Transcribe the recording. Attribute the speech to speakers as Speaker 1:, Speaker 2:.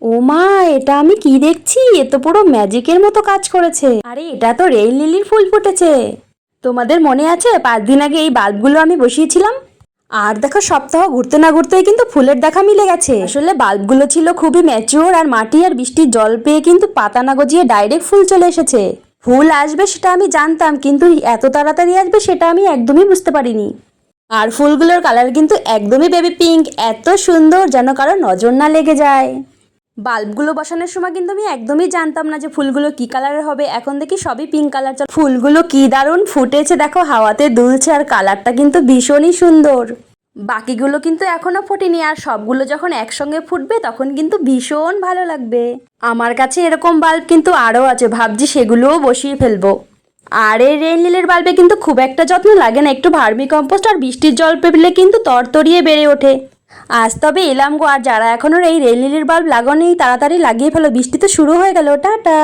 Speaker 1: ও মা, এটা আমি কি দেখছি? এ তো পুরো ম্যাজিকের মতো কাজ করেছে। আরে এটা তো রেইন লিলির ফুল ফুটেছে। তোমাদের মনে আছে 5 দিন আগে এই বাল্বগুলো আমি বসিয়েছিলাম? আর দেখো, সপ্তাহ ঘুরতে না ঘুরতেই কিন্তু ফুলের দেখা মিলে গেছে। আসলে বাল্বগুলো ছিল খুবই ম্যাচিওর, আর মাটি আর বৃষ্টির জল পেয়ে কিন্তু পাতা না গজিয়ে ডাইরেক্ট ফুল চলে এসেছে। ফুল আসবে সেটা আমি জানতাম, কিন্তু এত তাড়াতাড়ি আসবে সেটা আমি একদমই বুঝতে পারিনি। আর ফুলগুলোর কালার কিন্তু একদমই বেবি পিঙ্ক, এত সুন্দর যেন কারো নজর না লেগে যায়। বাল্বগুলো বসানোর সময় কিন্তু আমি একদমই জানতাম না যে ফুলগুলো কি কালারের হবে। এখন দেখি সবই পিঙ্ক কালার। ফুলগুলো কি দারুণ ফুটেছে দেখো, হাওয়াতে দুলছে, আর কালারটা কিন্তু ভীষণই সুন্দর। বাকিগুলো কিন্তু এখনো ফোটেনি, আর সবগুলো যখন একসঙ্গে ফুটবে তখন কিন্তু ভীষণ ভালো লাগবে। আমার কাছে এরকম বাল্ব কিন্তু আরও আছে, ভাবছি সেগুলোও বসিয়ে ফেলবো। আর এই রেইন লিলির বাল্বে কিন্তু খুব একটা যত্ন লাগে না, একটু ভার্মি কম্পোস্ট আর বৃষ্টির জল পেলে কিন্তু তরতরিয়ে বেড়ে ওঠে। আজ তবে এলাম গো, আর যারা এখনো এই রেইন লিলির বাল্ব লাগানোই তাড়াতাড়ি লাগিয়ে ফেলো, বৃষ্টি তো শুরু হয়ে গেল। টাটা।